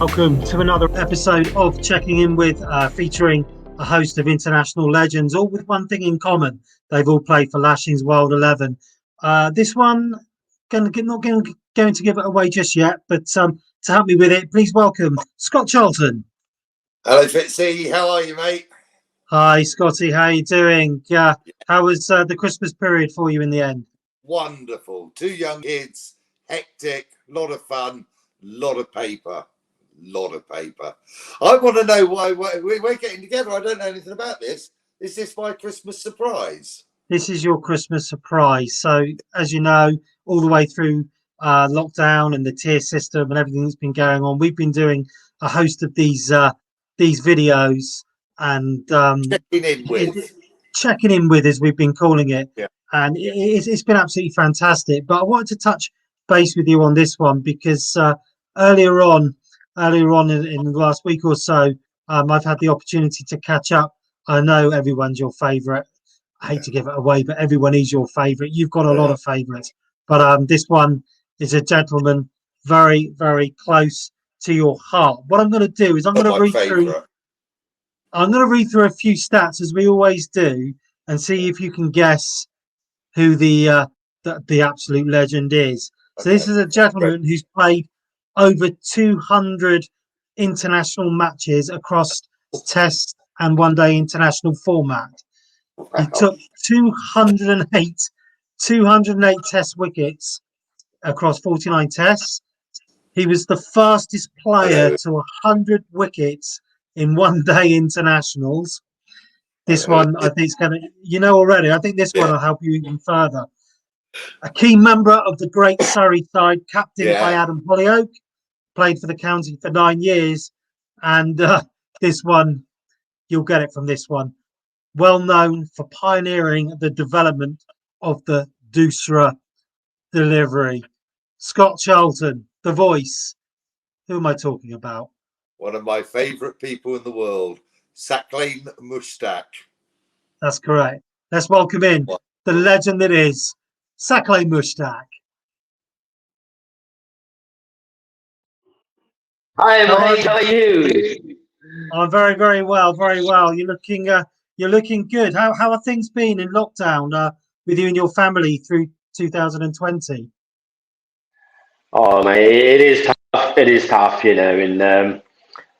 Welcome to another episode of Checking In With, featuring a host of international legends, all with one thing in common. They've all played for Lashings World 11. This one, not going to give it away just yet, but to help me with it, please welcome Scott Charlton. Hello, Fitzy. How are you, mate? Hi, Scotty. How are you doing? How was the Christmas period for you in the end? Wonderful. 2 young kids, hectic, lot of fun, lot of paper. I want to know why we're getting together. I don't know anything about this. Is this my Christmas surprise? This is your Christmas surprise. So, as you know, all the way through lockdown and the tier system and everything that's been going on, we've been doing a host of these videos and checking in with, as we've been calling it. Yeah. And it's been absolutely fantastic. But I wanted to touch base with you on this one because earlier on in the last week or so, I've had the opportunity to catch up. I know everyone's your favourite. I hate to give it away, but everyone is your favourite. You've got a lot of favourites, but this one is a gentleman very, very close to your heart. What I'm going to do is I'm going to read through a few stats, as we always do, and see if you can guess who the absolute legend is. So this is a gentleman who's played over 200 international matches across Test and one-day international format. He took 208 Test wickets across 49 Tests. He was the fastest player to 100 wickets in one-day internationals. This one, I think, is going to, already, I think this one will help you even further. A key member of the great Surrey side, captained by Adam Hollyoake, played for the county for 9 years. And this one, you'll get it from this one. Well known for pioneering the development of the Doosra delivery. Scott Charlton, the voice. Who am I talking about? One of my favourite people in the world, Saqlain Mushtaq. That's correct. Let's welcome in the legend that is Saqlain Mushtaq. Hi, mate. How are you? I'm very, very well. Very well. You're looking good. How have things been in lockdown with you and your family through 2020? Oh, mate, it is tough. It is tough, and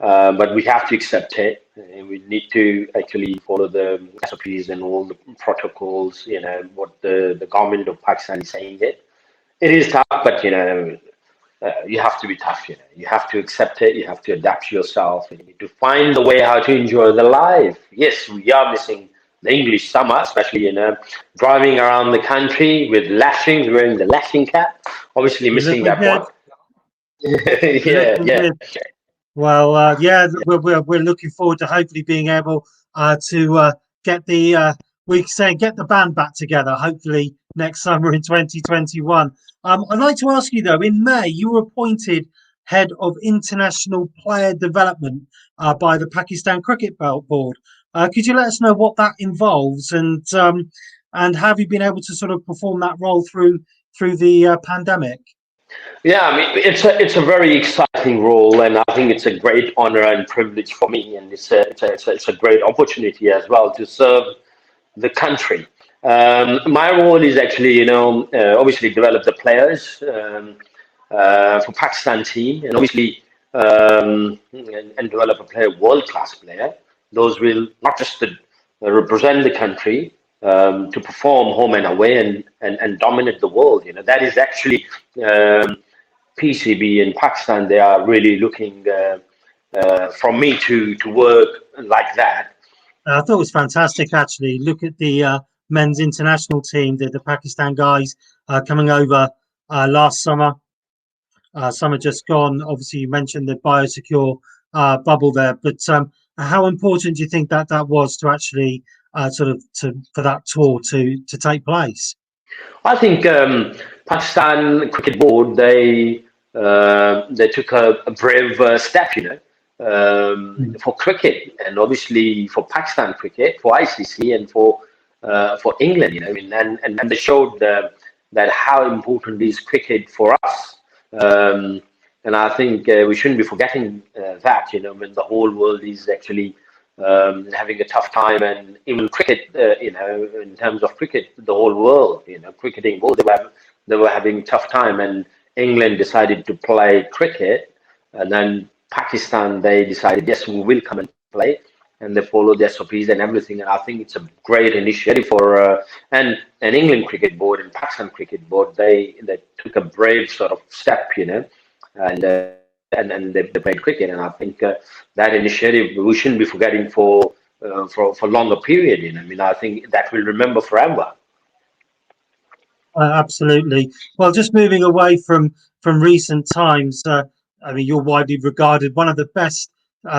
but we have to accept it. We need to actually follow the SOPs and all the protocols. What the government of Pakistan is saying. It is tough, but you have to be tough. You have to accept it. You have to adapt yourself. You need to find the way how to enjoy the life. Yes, we are missing the English summer, especially driving around the country with lashings, wearing the lashing cap. Obviously, missing that one. yeah. Well, we're looking forward to hopefully being able to get the band back together. Hopefully next summer in 2021. I'd like to ask you though. In May, you were appointed head of international player development by the Pakistan Cricket Board. Could you let us know what that involves and have you been able to sort of perform that role through the pandemic? Yeah, I mean, it's a very exciting role, and I think it's a great honor and privilege for me, and it's a great opportunity as well to serve the country. My role is actually, obviously develop the players for Pakistan team, and obviously and develop a world-class player. Those will not just represent the country to perform home and away and dominate the world. That is actually. PCB in Pakistan, they are really looking for me to work like that. I thought it was fantastic, actually. Look at the men's international team, the Pakistan guys coming over last summer. Summer just gone. Obviously, you mentioned the biosecure bubble there, but how important do you think that was to actually for that tour to take place? I think Pakistan Cricket Board they took a brave step, for cricket and obviously for Pakistan cricket, for ICC and for England, and they showed that how important is cricket for us. And I think we shouldn't be forgetting that, when the whole world is actually having a tough time, and even cricket, in terms of cricket, the whole world, cricketing world, they were having tough time, and England decided to play cricket, and then Pakistan, they decided, yes, we will come and play, and they followed the SOPs and everything. And I think it's a great initiative for and England Cricket Board and Pakistan Cricket Board. They took a brave sort of step, and they played cricket. And I think that initiative we shouldn't be forgetting for longer period. I mean, I think that will remember forever. Absolutely. Well, just moving away from recent times, I mean, you're widely regarded one of the best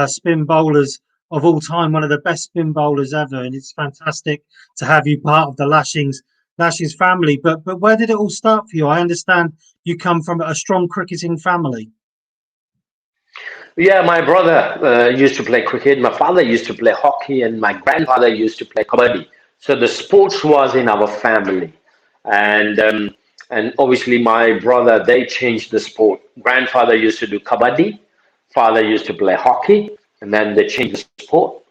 spin bowlers of all time, one of the best spin bowlers ever, and it's fantastic to have you part of the Lashings family. But where did it all start for you? I understand you come from a strong cricketing family. Yeah, my brother used to play cricket. My father used to play hockey, and my grandfather used to play kabaddi. So the sports was in our family, and obviously my brother, they changed the sport. Grandfather used to do kabaddi, father used to play hockey, and then they changed the sport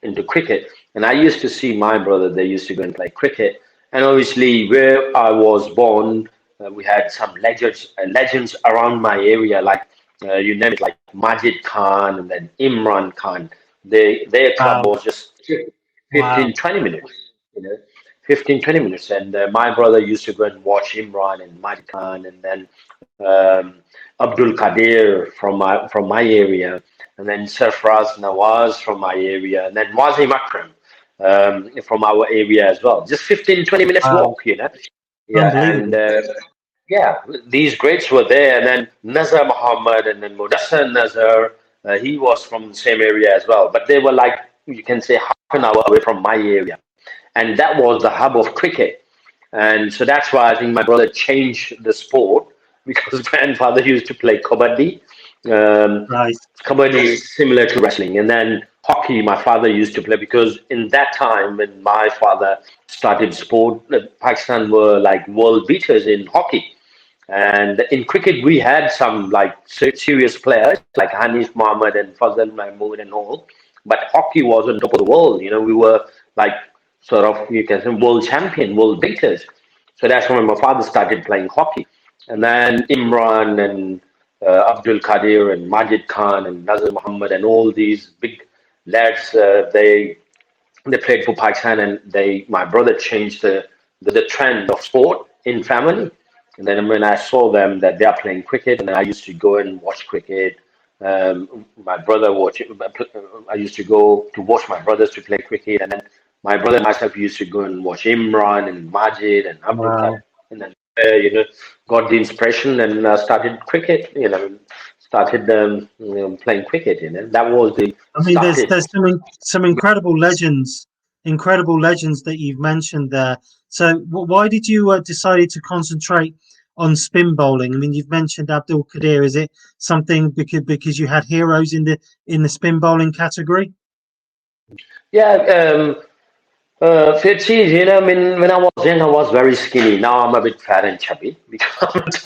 into cricket. And I used to see my brother, they used to go and play cricket. And obviously, where I was born, we had some legends around my area, like you name it, like Majid Khan and then Imran Khan. Their club Wow, was just wow. 15, 20 minutes, you know, 15, 20 minutes. And my brother used to go and watch Imran and Majid Khan, and then um, Abdul Qadir from my area, and then Sarfraz Nawaz from my area, and then Wazim Akram from our area as well. Just 15, 20 minutes Wow, walk. Yeah, and unbelievable. yeah, these greats were there, and then Nazar Muhammad, and then Mudassar Nazar. He was from the same area as well, but they were like, you can say, half an hour away from my area, and that was the hub of cricket. And so that's why I think my brother changed the sport, because grandfather used to play kabaddi. Um, Right. Kabaddi is similar to wrestling, and then hockey. My father used to play, because in that time when my father started sport, Pakistan were like world beaters in hockey. And in cricket, we had some like serious players like Hanif Mohammed and Fazal Mahmood and all. But hockey was on top of the world. We were like sort of, you can say, world champion, world beaters. So that's when my father started playing hockey. And then Imran and Abdul Qadir and Majid Khan and Nazar Muhammad and all these big lads, they played for Pakistan, and my brother changed the trend of sport in family. And then when I saw them that they are playing cricket, and then I used to go and watch cricket. My brother watch. I used to go to watch my brothers to play cricket, and then my brother and myself used to go and watch Imran and Majid and Abdul Qadir, Wow. and then got the inspiration and started cricket. Started playing cricket. That was the I mean, started. there's some incredible legends that you've mentioned there. So, why did you decided to concentrate on spin bowling? I mean, you've mentioned Abdul Qadir. Is it something because you had heroes in the spin bowling category? Yeah, Fitzy, I mean, when I was young, I was very skinny. Now I'm a bit fat and chubby because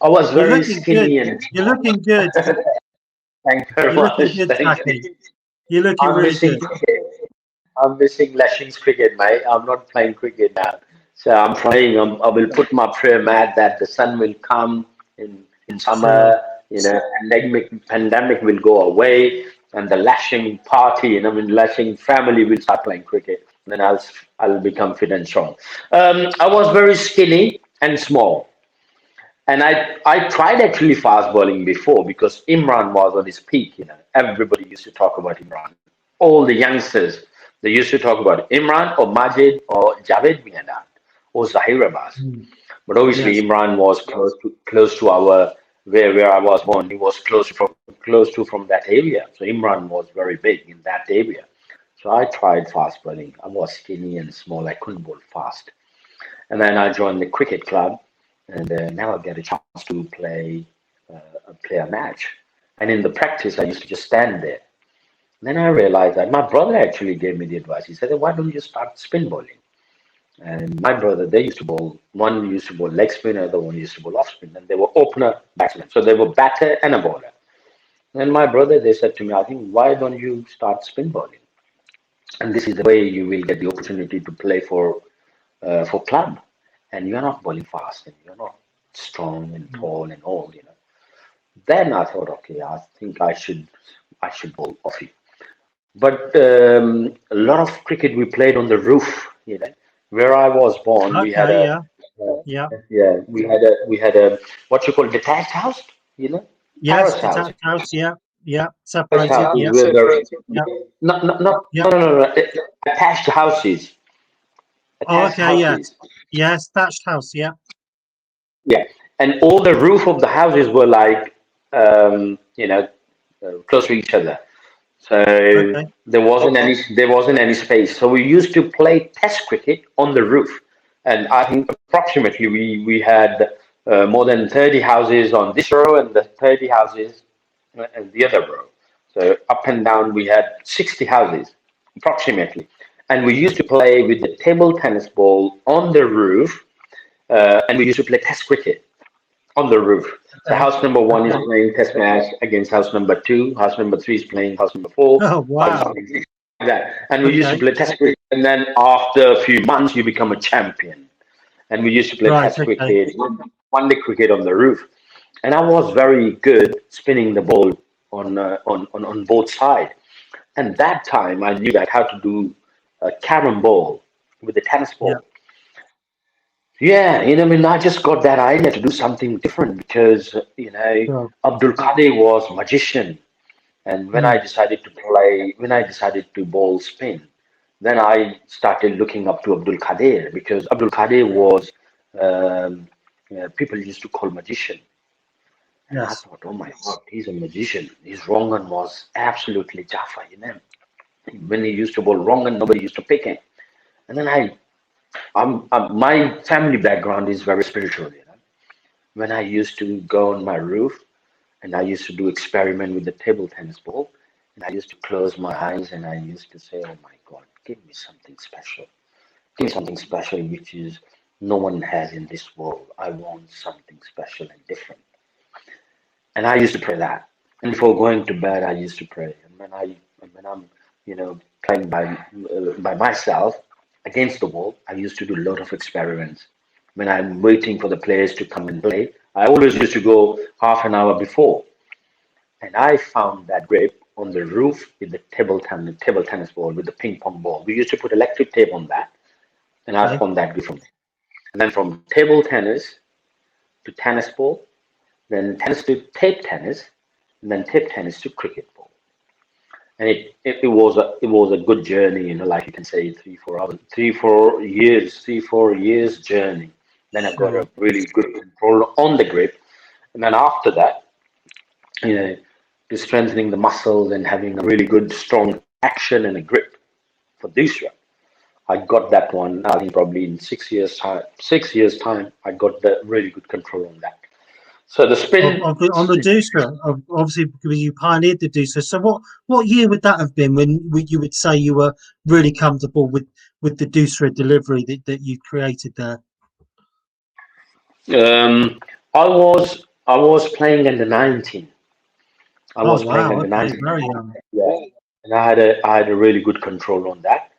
I was You're very looking good. skinny and You're looking good. thank you very You're looking much. good, Thank Saqlain. you. You're looking I'm really missing good. cricket. I'm missing Lashings cricket, mate. I'm not playing cricket now. So I'm praying. I will put my prayer mat that the sun will come in Sure. summer. Pandemic will go away, and the Lashing party, Lashing family will start playing cricket. And then I'll become fit and strong. I was very skinny and small. And I tried actually fast bowling before, because Imran was on his peak. Everybody used to talk about Imran. All the youngsters, they used to talk about Imran or Majid or Javed Miandad or Zahir Abbas. Mm. But obviously Yes. Imran was close to our where I was born. He was close to from that area. So Imran was very big in that area. So I tried fast bowling. I was skinny and small. I couldn't bowl fast. And then I joined the cricket club, and now I get a chance to play a match. And in the practice, I used to just stand there. Then I realized that my brother actually gave me the advice. He said, "Why don't you start spin bowling?" And my brother, they used to bowl. One used to bowl leg spin, other one used to bowl off spin, and they were opener batsmen. So they were batter and a bowler. And my brother, they said to me, I think, why don't you start spin bowling? And this is the way you will get the opportunity to play for club. And you're not bowling fast, and you're not strong and tall and all, you know. Then I thought, okay, I think I should bowl offie. But a lot of cricket we played on the roof, you know. Where I was born, we had Okay, a yeah, yeah. yeah, we had a what you call detached house, you know, Yes, terrace house. detached house, yeah, yeah. Terrace Separated, houses yeah, where the yeah, not not not yeah. no no no no attached houses, Oh, attached okay, yeah. houses. Yes, thatched house, yeah. Yeah, and all the roof of the houses were like you know close to each other. So Okay. there wasn't any space. So we used to play test cricket on the roof, and I think approximately we had more than 30 houses on this row and the 30 houses and the other row. So up and down we had 60 houses approximately, and we used to play with the table tennis ball on the roof, and we used to play test cricket on the roof. So Okay. house number one is Okay. playing test match against house number two. House number three is playing house number four. Oh, House wow. number six, like that. And we used to Okay. play test cricket. And then after a few months, you become a champion. And we used to play Right. test Okay. cricket, one day cricket on the roof. And I was very good spinning the ball on both sides. And that time, I knew that how to do a carom ball with a tennis Yeah. ball. Yeah, I mean, I just got that idea to do something different because, Sure. Abdul Qadir was magician. And Mm. when I decided to bowl spin, then I started looking up to Abdul Qadir because Abdul Qadir was, people used to call magician. And I Yes. thought, oh my God, he's a magician. His wrong one was absolutely Jaffa, When he used to bowl wrong and nobody used to pick him. And then my family background is very spiritual. When I used to go on my roof and I used to do experiment with the table tennis ball, and I used to close my eyes and I used to say, "Oh my God, give me something special. Give me something special which is no one has in this world. I want something special and different." And I used to pray that. And before going to bed, I used to pray. And when I'm, playing by myself against the wall, I used to do a lot of experiments. When I'm waiting for the players to come and play, I always used to go half an hour before. And I found that grip on the roof with the table tennis ball with the ping pong ball. We used to put electric tape on that, and I Okay. found that grip from there. And then from table tennis to tennis ball, then tennis to tape tennis, and then tape tennis to cricket ball. And it was a good journey, like you can say 3 4 hours, 3 4 years, 3 4 years journey. Then I got Sure. a really good control on the grip, and then after that, you know, to strengthening the muscles and having a really good strong action and a grip for Dusra. I got that one. I think probably in 6 years time. 6 years time, I got the really good control on that. So the spin. On the Deucer, obviously because you pioneered the Deucer. So what year would that have been when you would say you were really comfortable with the Deucer delivery that you created there? Um, I was playing in the 19. I Oh was playing wow. in the Okay. 19. Very young. Yeah, and I had a really good control on that.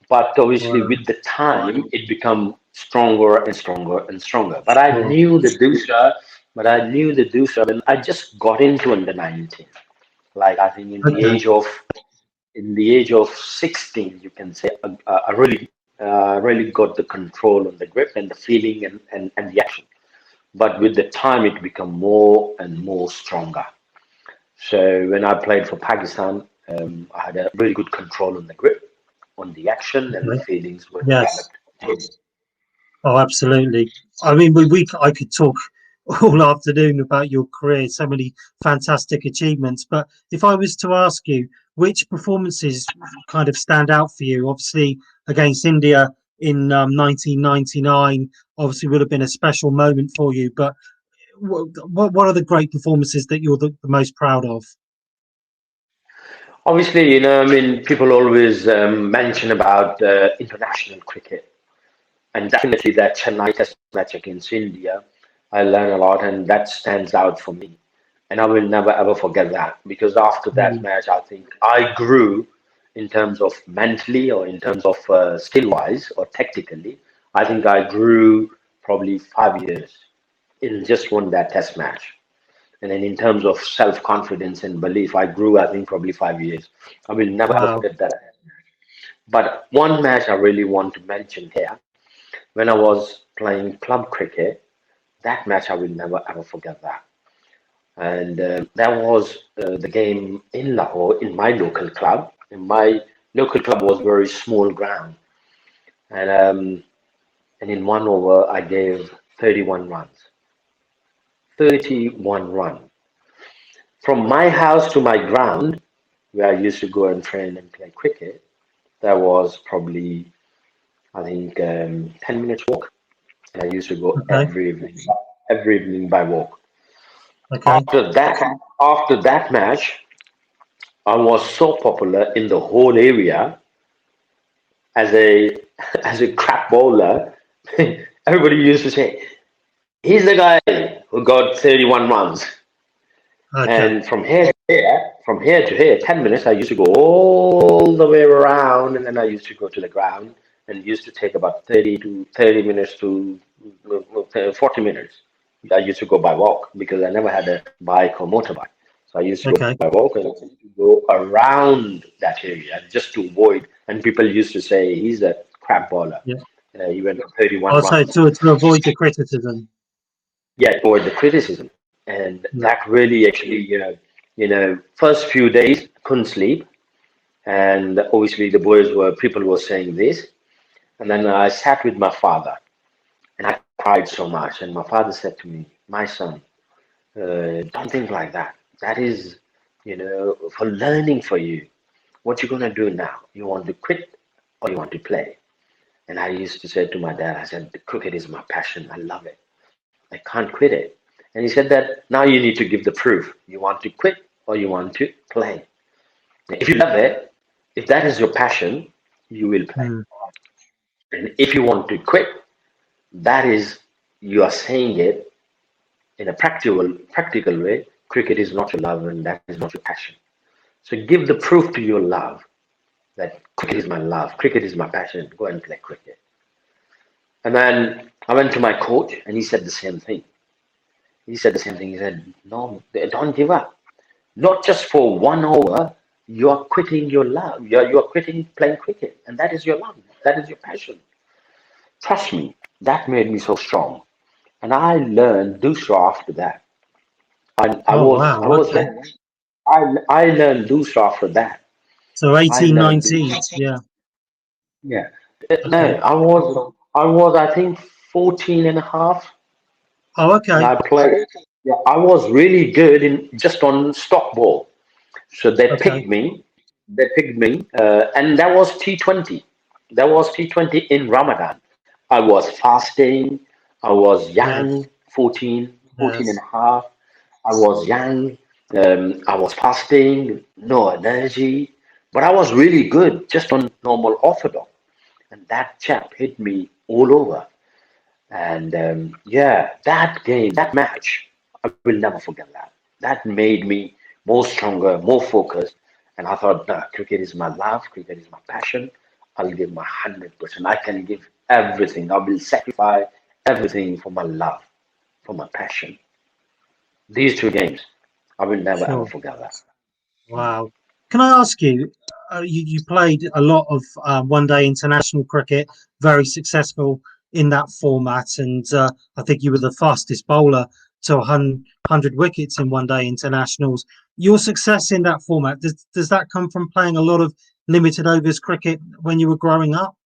But obviously, Wow. with the time, it become stronger and stronger and stronger. But I Sure. knew the Dusra. When I just got into under 19. Like I think Okay. in the age of 16, you can say I really got the control on the grip and the feeling and the action. But with the time, it become more and more stronger. So when I played for Pakistan, I had a really good control on the grip, on the action, and the Okay. feelings were Yes. developed. Oh, absolutely. I mean, I could talk all afternoon about your career, so many fantastic achievements. But if I was to ask you which performances kind of stand out for you, obviously against India in 1999, obviously would have been a special moment for you. But what are the great performances that you're the most proud of? Obviously, I mean, people always mention about international cricket. and definitely that Chennai Test match against India, I learned a lot, and that stands out for me. And I will never ever forget that, because after that Mm. match, I think I grew in terms of mentally or in terms of skill wise or tactically. I think I grew probably 5 years in just one that Test match. And then in terms of self confidence and belief, I grew, I think, probably 5 years. I will never ever Wow. forget that. But one match I really want to mention here, when I was playing club cricket, that match I will never ever forget that. And that was the game in Lahore, in my local club. And my local club was very small ground, and in one over I gave 31 runs. 31 runs from my house to my ground, where I used to go and train and play cricket. That was probably, I think, 10 minutes walk, and I used to go Okay. every evening by walk. Okay. After that match, I was so popular in the whole area as a as a crap bowler. Everybody used to say, "He's the guy who got 31 runs." Okay. And from here to here, 10 minutes, I used to go all the way around, and then I used to go to the ground, and it used to take about 30 minutes to 40 minutes. I used to go by walk because I never had a bike or motorbike. So I used to go Okay. by walk and I used to go around that area just to avoid. And people used to say, he's a crap bowler. Yeah. He went on 31 Also runs. to avoid the criticism. Yeah, avoid the criticism. And Yeah. that really actually, first few days couldn't sleep. And obviously the people were saying this. And then I sat with my father and I cried so much. And my father said to me, my son, don't think like that. That is, for learning for you. What you gonna do now? You want to quit or you want to play? And I used to say to my dad, I said, the cricket is my passion. I love it. I can't quit it. And he said that now you need to give the proof. You want to quit or you want to play. If you love it, if that is your passion, you will play. Mm. And if you want to quit, that is, you are saying it in a practical way. Cricket is not your love and that is not your passion. So give the proof to your love that cricket is my love, cricket is my passion. Go and play cricket. And then I went to my coach and he said the same thing. He said the same thing. He said, no, don't give up. Not just for 1 hour, you are quitting your love. You are quitting playing cricket. And that is your love. That is your passion. Trust me, that made me so strong. And I learned Dusra after that. I Oh was wow. I was Okay. I learned Dusra after that. So I eighteen, learned 19. Yeah. yeah. No, Okay. I was I think 14 and a half, Oh, and okay. I played. Yeah, I was really good in just on stock ball. So they Okay. picked me. And that was T20. That was T20 in Ramadan. I was fasting. I was young, Yes. 14 and Yes. a half. I was young. I was fasting, no energy, but I was really good just on normal orthodox. And that chap hit me all over. And yeah, that game, that match, I will never forget that. That made me more stronger, more focused. And I thought, no, cricket is my love, cricket is my passion. I'll give my 100%. I can give everything. I will sacrifice everything for my love, for my passion. These two games, I will never ever Sure. forget that. Wow. Can I ask you, you played a lot of one day international cricket, very successful in that format. And I think you were the fastest bowler to 100 wickets in one day internationals. Your success in that format, does that come from playing a lot of limited overs cricket when you were growing up?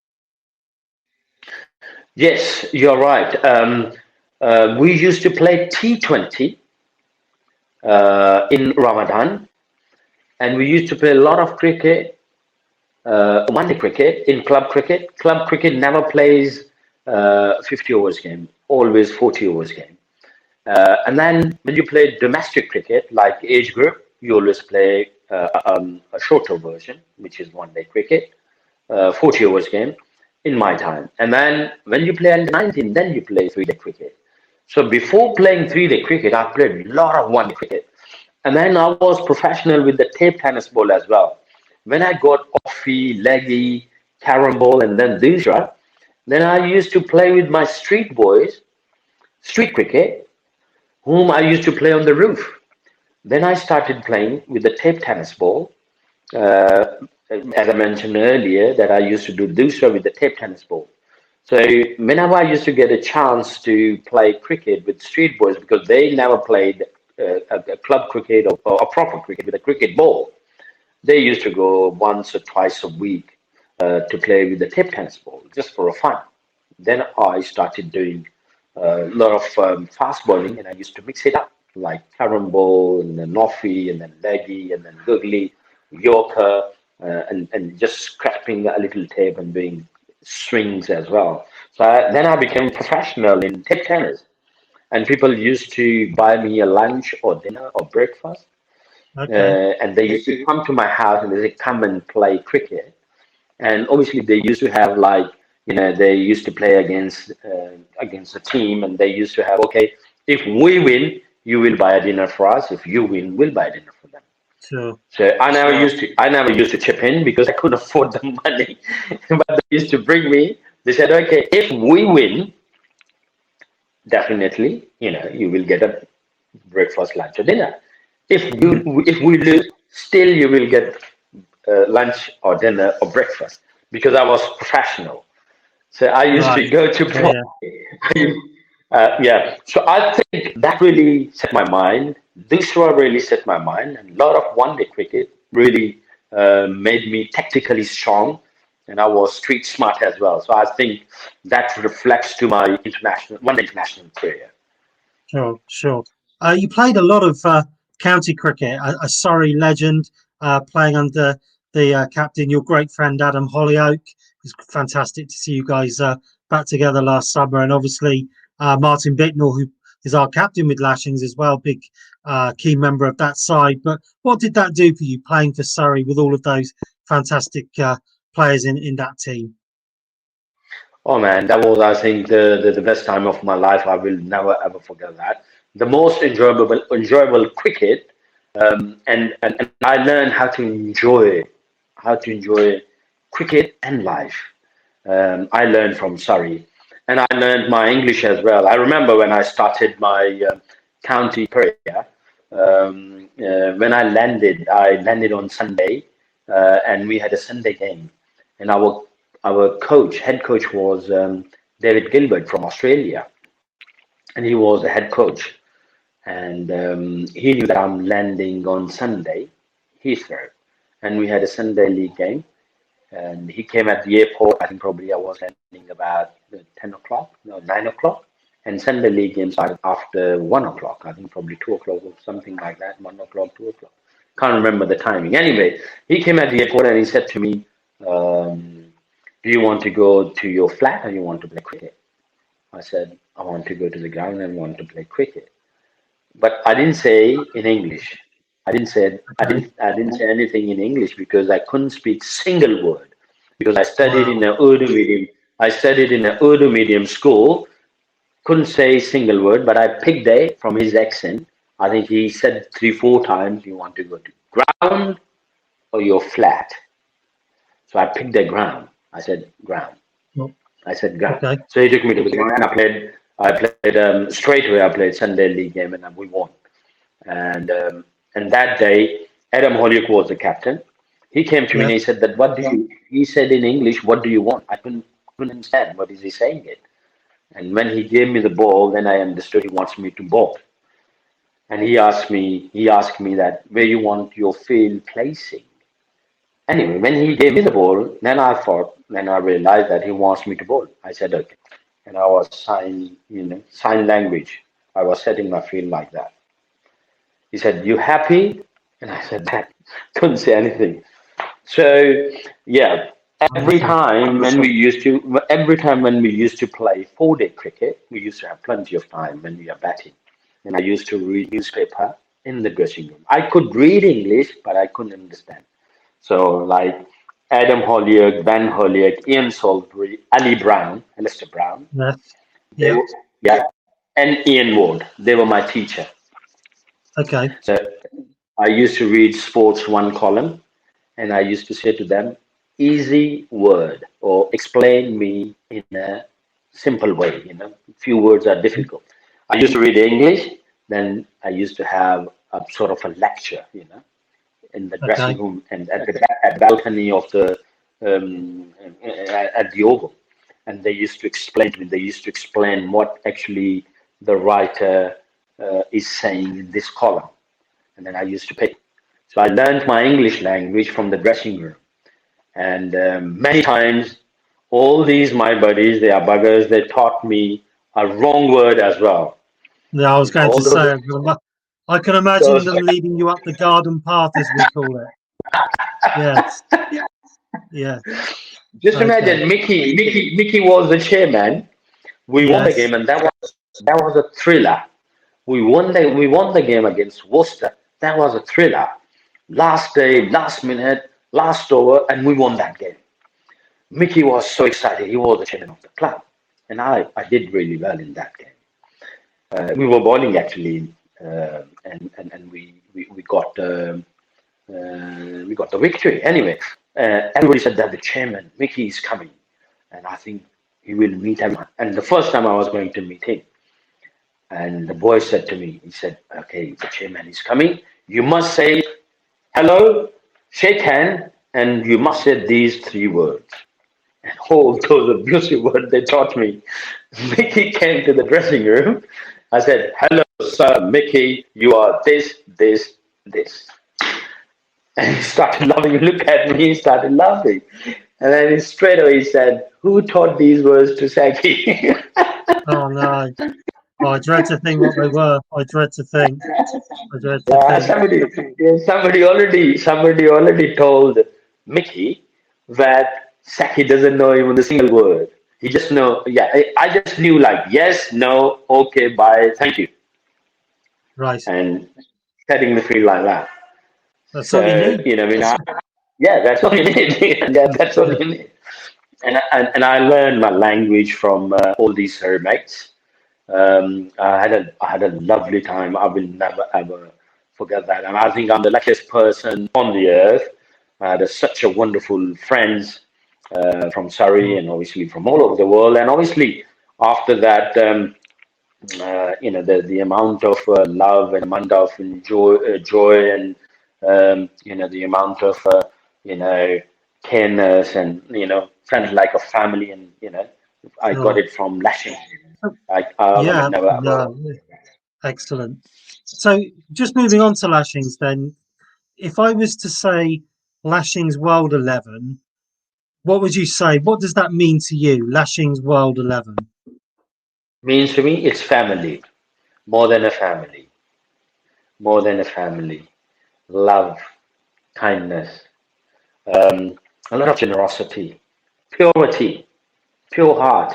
Yes, you're right. We used to play T20 in Ramadan, and we used to play a lot of cricket, one day cricket in club cricket. Club cricket never plays 50 overs game, always 40 overs game. And then when you play domestic cricket, like age group, you always play a shorter version, which is one day cricket, 40 overs game. in my time. And then when you play under 19, then you play 3-day cricket. So before playing 3-day cricket, I played a lot of 1-day cricket. And then I was professional with the tape tennis ball as well. When I got offie, leggy, carom ball, and then dusra, then I used to play with my street boys, street cricket, whom I used to play on the roof. Then I started playing with the tape tennis ball. Uh, as I mentioned earlier, that I used to do dusra with the tape tennis ball. So whenever I used to get a chance to play cricket with street boys, because they never played a club cricket or a proper cricket with a cricket ball, they used to go once or twice a week to play with the tip tennis ball just for a fun. Then I started doing a lot of fast bowling, and I used to mix it up like carom ball and then offie and then leggy and then googly, yorker, and just scrapping a little tape and doing swings as well. So then I became professional in tip tennis, and people used to buy me a lunch or dinner or breakfast, Okay. and they used to come to my house and they say, "Come and play cricket." And obviously, they used to have like they used to play against a team, and they used to have, okay, if we win, you will buy a dinner for us. If you win, we'll buy dinner for them. Sure. So I never used to chip in because I couldn't afford the money. But they used to bring me. They said, okay, if we win, definitely, you will get a breakfast, lunch, or dinner. If we lose, still you will get lunch or dinner or breakfast because I was professional. So I used to Right. go to Yeah. play. Yeah. So I think that really set my mind. This one really set my mind, and a lot of one-day cricket really made me tactically strong, and I was street smart as well. So I think that reflects to my one-day international career. Sure, sure. You played a lot of county cricket, a Surrey legend, playing under the captain, your great friend Adam Hollyoake. It was fantastic to see you guys back together last summer, and obviously Martin Bicknell, who is our captain with Lashings as well, big key member of that side. But what did that do for you playing for Surrey with all of those fantastic players in that team? Oh man, that was, I think, the best time of my life. I will never ever forget that. The most enjoyable cricket, and I learned how to enjoy cricket and life. I learned from Surrey, and I learned my English as well. I remember when I started my county career. When I landed on Sunday, and we had a Sunday game, and our head coach was David Gilbert from Australia, and he was the head coach, and he knew that I'm landing on Sunday, Heathrow, and we had a Sunday league game, and he came at the airport. I think probably I was landing about 10 o'clock, no, 9 o'clock, and Sunday league game started after 1 o'clock. I think probably 2 o'clock or something like that. 1 o'clock, 2 o'clock. Can't remember the timing. Anyway, he came at the airport and he said to me, "Do you want to go to your flat or you want to play cricket?" I said, "I want to go to the ground and want to play cricket." But I didn't say in English. Okay. I didn't say anything in English because I couldn't speak single word because I studied in Wow. a Urdu medium. I studied in an Urdu medium school. Couldn't say single word, but I picked it from his accent. I think he said 3, 4 times, "You want to go to ground or your flat?" So I picked the ground. I said ground. Well, I said ground. okay. So he took me to the ground and I played. Straight away. I played Sunday league game and we won. And that day, Adam Holyoke was the captain. He came to me and Yeah. he said that what do you? He said in English, "What do you want?" I couldn't understand what is he saying it. And when he gave me the ball, then I understood he wants me to bowl. And he asked me that where you want your field placing. Anyway, when he gave me the ball, then I realized that he wants me to bowl. I said okay, and I was sign language. I was setting my field like that. He said, "You happy?" And I said, "That." Couldn't say anything. So yeah, Wonderful. every time when we used to play 4-day cricket, we used to have plenty of time when we are batting. And I used to read newspaper in the dressing room. I could read English, but I couldn't understand. So like Adam Holyoke, Van Holyoke, Ian Salisbury, Ali Brown, Alistair Brown. Yes. They Yeah. were, yeah, and Ian Ward. They were my teacher. Okay. So I used to read Sports One column, and I used to say to them, easy word, or explain me in a simple way. Few words are difficult. I used to read English, then I used to have a sort of a lecture, in the dressing Okay. room and at the balcony of the at the Oval, and they used to explain to me. They used to explain what actually the writer is saying in this column, and then I used to pick. So I learned my English language from the dressing room, and many times, all these my buddies, they are buggers. They taught me a wrong word as well. Yeah, I was going to All say, those, I can imagine those them leading you up the garden path, as we call it. Yes. Yeah. just Okay. imagine, Mickey was the chairman. We won the Yes. game, and that was a thriller. We won the game against Worcester. That was a thriller. Last day, last minute, last over, and we won that game. Mickey was so excited. He was the chairman of the club, and I did really well in that game. We were bowling actually, and we got the victory. Anyway, everybody said that the chairman Mickey is coming, and I think he will meet everyone. And the first time I was going to meet him, and the boy said to me, he said, "Okay, the chairman is coming. You must say hello, shake hand, and you must say these three words." And all those abusive words they taught me. Mickey came to the dressing room. I said, "Hello, sir, Mickey. You are this, this, this." And he started laughing. He looked at me. He started laughing. And then straight away he said, "Who taught these words to Saki?" Oh no. Oh, I dread to think what they were. I dread to think. I dread to Yeah, think. somebody already told Mickey that Saki doesn't know even the single word. He just know, yeah. I just knew like yes, no, okay, bye, thank you, Right. and setting the field like that. That's all you So need. yeah, that's all you need. Yeah, that's all Yeah. you need. And I learned my language from all these Surrey mates. I had a lovely time. I will never ever forget that. And I think I'm the luckiest person on the earth. I had such a wonderful friends from Surrey Oh, and obviously from all over the world. And obviously after that, the amount of love and amount of joy and the amount of careness and felt like a family, and I got sure. it from Lashings. Oh, I will yeah. never ever. No. Excellent. So, just moving on to Lashings, then, if I was to say Lashings World 11, what would you say? What does that mean to you, Lashings World 11? Means to me, it's family, more than a family, more than a family. Love, kindness, um, a lot of generosity, purity, pure heart.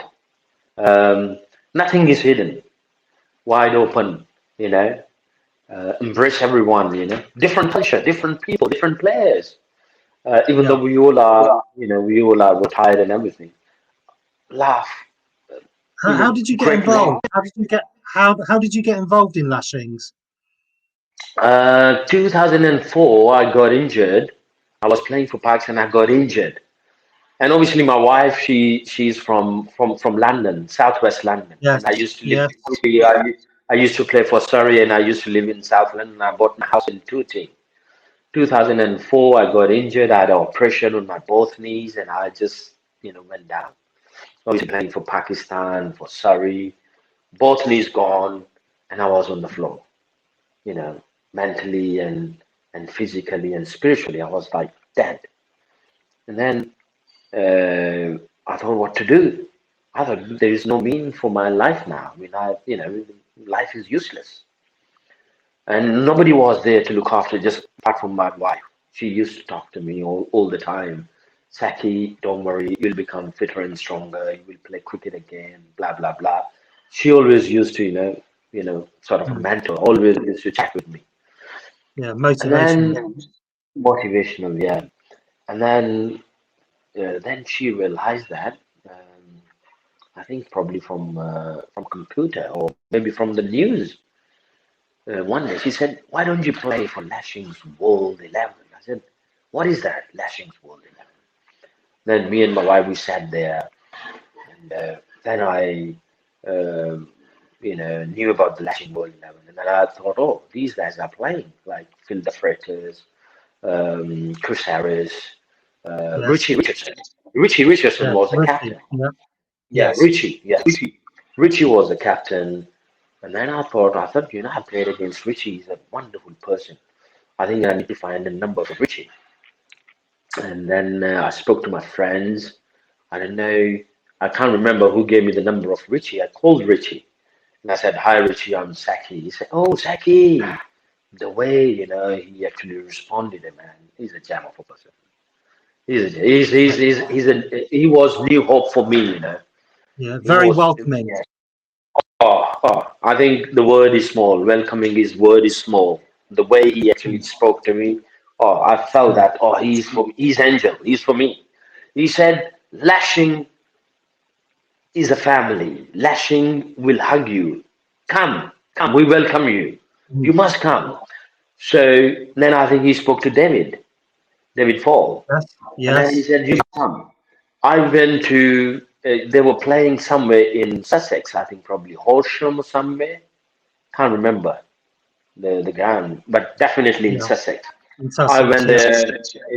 Nothing is hidden, wide open. You know, embrace everyone. Different culture, different people, different players. Even Yeah. though we all are retired and everything. Laugh, How did you get great laugh. involved? How did you get involved in Lashings? 2004, I got injured. I was playing for Pakistan. I got injured, and obviously my wife, she's from London, southwest London, Yes. and I used to live. Yes. Obviously, I used to play for Surrey, and I used to live in South London. I bought my house in Tooting. 2004, I got injured. I had an operation on my both knees, and I just went down. Obviously playing for Pakistan, for Surrey, both knees gone, and I was on the floor. You know, mentally and physically and spiritually, I was like dead. And then I thought, what to do? I thought there is no meaning for my life now. I mean, life is useless, and nobody was there to look after, just apart from my wife. She used to talk to me all the time. Saki, don't worry, you'll become fitter and stronger. You will play cricket again. Blah blah blah. She always used to, sort of a Mm. mentor. Always used to chat with me. Yeah. And Motivational. then motivational, yeah. And then then she realized that I think probably from computer or maybe from the news. One day she said, "Why don't you play for Lashings World 11?" I said, "What is that, Lashings World 11?" Then me and my wife we sat there, and then I, um, knew about the Lashing World 11, and then I thought, oh, these guys are playing like Phil the Freitas, Chris Harris, Yes. Richie Richardson. Richie Richardson Yeah. was the Richie. captain. Yeah. Yeah, Yes. Richie. Yeah, Richie. Richie was the captain. And then I thought, I played against Richie. He's a wonderful person. I think I need to find the number of Richie. And then I spoke to my friends. I don't know. I can't remember who gave me the number of Richie. I called Richie and I said, "Hi, Richie. I'm Saki." He said, "Oh, Saki." The way he actually responded, man, he's a gem of a person. He was new hope for me. Yeah. He Very was. welcoming. Yeah. I think the word is small. Welcoming his word is small. The way he actually Mm. spoke to me, I felt Yeah. that, he's angel. He's for me. He said, "Lashing is a family. Lashing will hug you. Come, come, we welcome you. Mm. You must come." So then I think he spoke to David Fall. Yes. And then he Yes. said, "You come." I went to, they were playing somewhere in Sussex, I think probably Horsham or somewhere. Can't remember the ground, but definitely in Yeah. Sussex. In I Sussex. went Yeah. there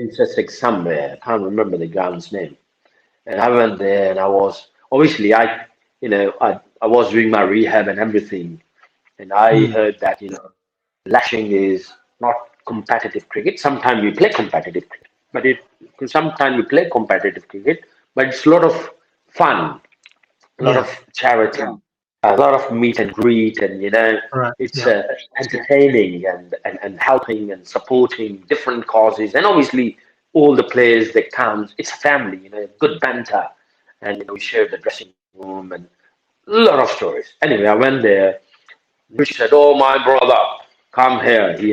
in Sussex somewhere. Can't remember the ground's name. And I went there and I was, obviously, I was doing my rehab and everything. And I Mm. heard that, Lashing is not competitive cricket. Sometimes we play competitive cricket, but sometimes we play competitive cricket, but it's a lot of fun, a lot Yeah. of charity, a lot of meet and greet, and Correct. it's Yeah. entertaining and helping and supporting different causes, and obviously all the players that comes, it's family, good banter, and we share the dressing room and a lot of stories. Anyway, I went there. Rich said, "Oh, my brother, come here." He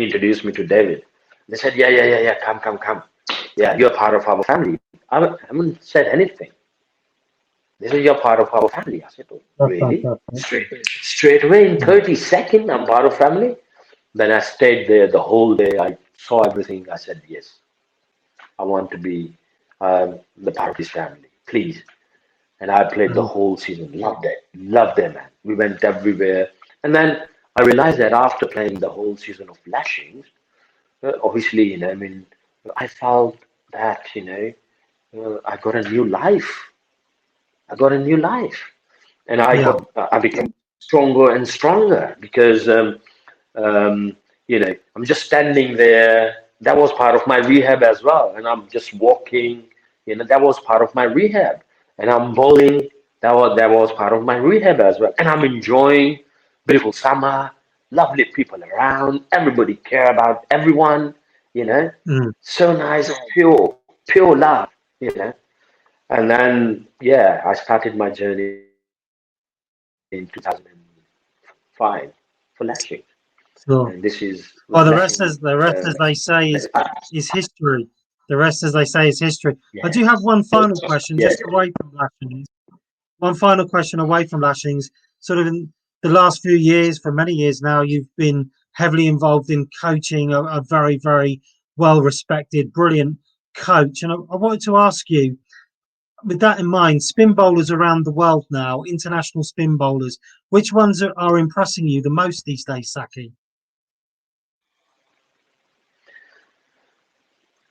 introduced me to David. They said, "Yeah, yeah, yeah, yeah, come, come, come. Yeah, you're part of our family." I haven't said anything. They said, "You're part of our family." I said, "Oh, That's really?" fantastic. Straight away in Mm. 30 seconds, I'm part of family. Then I stayed there the whole day. I saw everything. I said, "Yes, I want to be the part of this family, please." And I played the Mm. whole season. Loved it, man. We went everywhere. And then I realized that after playing the whole season of Lashings, obviously, I mean, I felt that, I got a new life. I got a new life. And Yeah. I became stronger and stronger because, I'm just standing there. That was part of my rehab as well. And I'm just walking, that was part of my rehab. And I'm bowling. That was part of my rehab as well. And I'm enjoying beautiful summer, lovely people around. Everybody care about everyone, you know. Mm. So nice, pure love, you know. And then, yeah, I started my journey in 2005 for Lashing. Sure. And this is Well, with Lashing. the rest, as they say, is history. The rest, as they say, is history. I Yeah, do have one final question, yeah. just away from Lashings. One final question away from Lashings. Sort of in the last few years, for many years now, you've been heavily involved in coaching a very, very well respected, brilliant coach. And I wanted to ask you, with that in mind, spin bowlers around the world now, international spin bowlers, which ones are impressing you the most these days, Saki?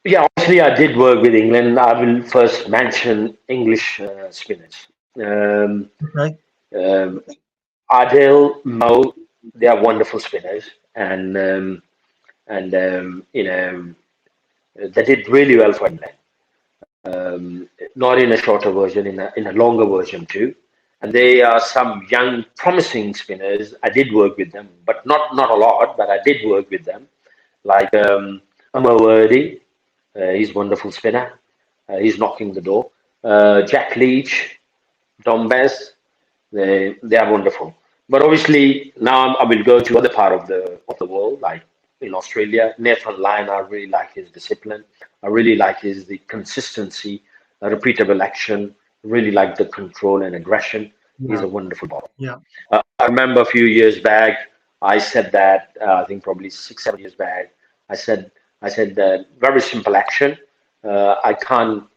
Yeah, obviously, I did work with England. I will first mention English spinners. Um, Okay. um, Adele, Mo, they are wonderful spinners, and they did really well for England. Not in a shorter version, in a longer version too. And they are some young, promising spinners. I did work with them, but not a lot. But I did work with them, like Amawardi. He's a wonderful spinner. He's knocking the door. Jack Leach, Tom Bess, they are wonderful. But obviously now I will go to other part of the world, like in Australia. Nathan Lyon, I really like his discipline. I really like his the consistency, repeatable action. Really like the control and aggression. He's Yeah, a wonderful bowler. yeah, I remember a few years back, I said that I think probably 6, 7 years back. I said that very simple action. I can't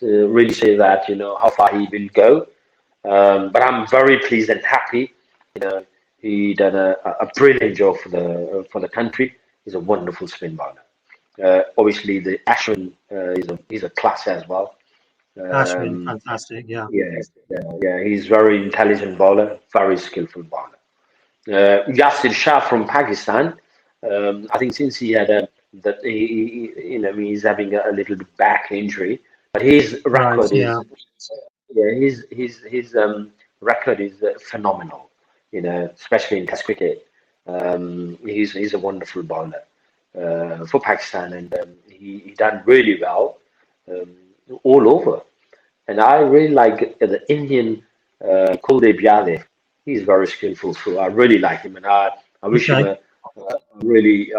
really say that how far he will go, but I'm very pleased and happy. You know, he done a brilliant job for the country. He's a wonderful spin bowler. Obviously, the Ashwin is a class as well. Ashwin, Um, fantastic. Yeah, yeah, he's very intelligent bowler, very skillful bowler. Yasir Shah from Pakistan. I think since he had he's having a little bit back injury, but his right. record Yeah, is yeah, his record is phenomenal. Especially in Test cricket. He's a wonderful bowler for Pakistan, and he done really well um, all over. And I really like the Indian Kuldeep Yadav. He's very skillful, so I really like him, and I wish him okay.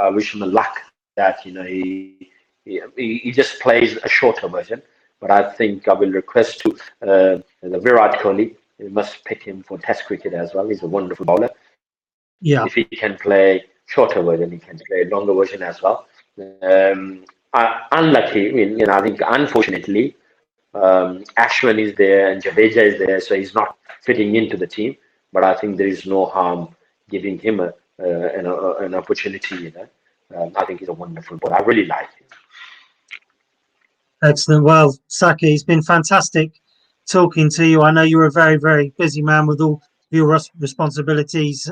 I wish him a luck that he just plays a shorter version. But I think I will request to the Virat Kohli. We must pick him for Test cricket as well. He's a wonderful bowler. Yeah, If he can play shorter version, he can play longer version as well. Unlucky, I think unfortunately, Ashwin is there and Jadeja is there, so he's not fitting into the team. But I think there is no harm giving him an opportunity. I think he's a wonderful boy. I really like him. excellent. Well, Saki, it's been fantastic talking to you. I know you're a very, very busy man with all your responsibilities,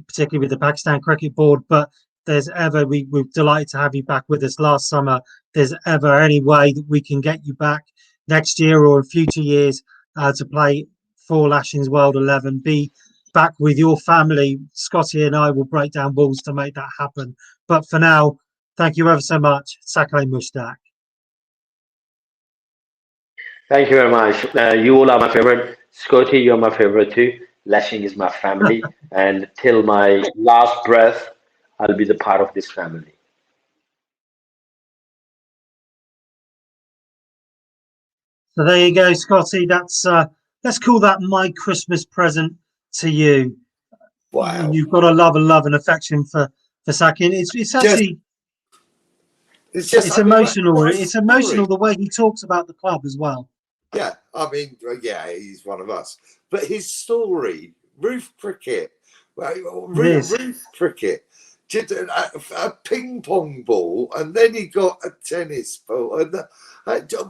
particularly with the Pakistan Cricket Board. But there's ever we're delighted to have you back with us last summer. There's ever any way that we can get you back next year or in future years to play for Lashings World 11, be back with your family. Scotty and I will break down walls to make that happen. But for now, thank you ever so much. Saqlain Mushtaq. Thank you very much. You all are my favorite. Scotty, you're my favorite too. Lashing is my family, and till my last breath, I'll be the part of this family. So there you go, Scotty. That's let's call that my Christmas present to you. Wow. You've got a love and affection for Saki. And it's Just, actually it's just, it's I mean, like, emotional. my It's emotional story. the way he talks about the club as well. Yeah, I mean, yeah, he's one of us. But his story, roof cricket, well, It is. roof cricket, just a ping pong ball, and then he got a tennis ball, and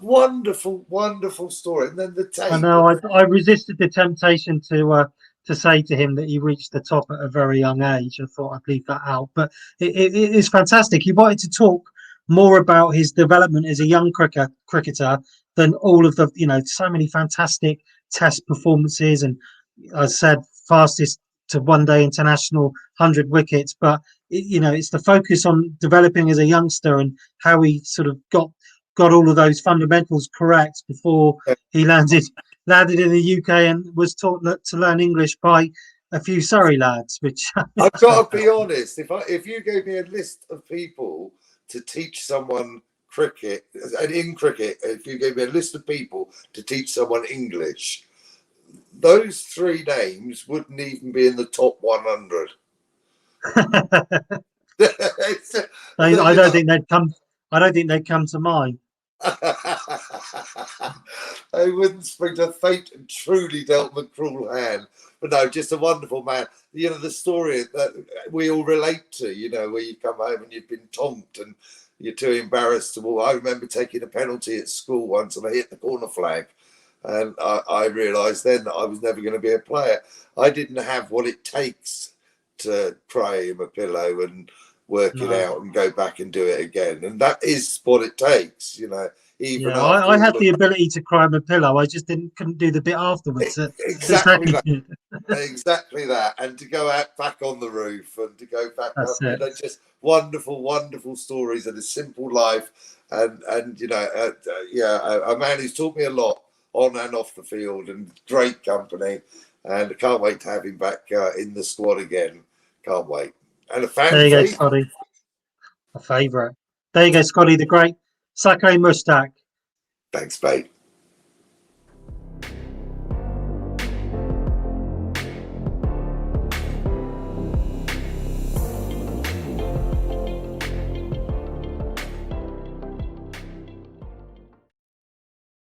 wonderful, wonderful story. And then the I table. know. I resisted the temptation to say to him that he reached the top at a very young age. I thought I'd leave that out, but it is fantastic. He wanted to talk more about his development as a young cricketer than all of the so many fantastic Test performances and I said fastest to one day international 100 wickets. But it's the focus on developing as a youngster and how he sort of got all of those fundamentals correct before he landed in the UK and was taught to learn English by a few Surrey lads, which I've is got to be fantastic. honest. If you gave me a list of people to teach someone cricket, and in cricket, if you gave me a list of people to teach someone English, those three names wouldn't even be in the top 100. I You don't know, think they'd come. I don't think they'd come to mind. I wouldn't spring to fate and truly dealt them a cruel hand. But no, just a wonderful man. The story that we all relate to, where you come home and you've been tonked and you're too embarrassed to walk. I remember taking a penalty at school once and I hit the corner flag. And I realised then that I was never going to be a player. I didn't have what it takes to cry him a pillow and work it No. out and go back and do it again. And that is what it takes, even Yeah, after I had all of the ability to cry him a pillow. I just couldn't do the bit afterwards that exactly Saki that. did. Exactly that. And to go out back on the roof and to go back up, That's it. just wonderful, wonderful stories and a simple life. And yeah, a man who's taught me a lot on and off the field and great company. And I can't wait to have him back in the squad again. Can't wait. And a fan There you go, favourite. Scotty. A favourite. There you go, Scotty, the great Saqlain Mushtaq. Thanks, mate.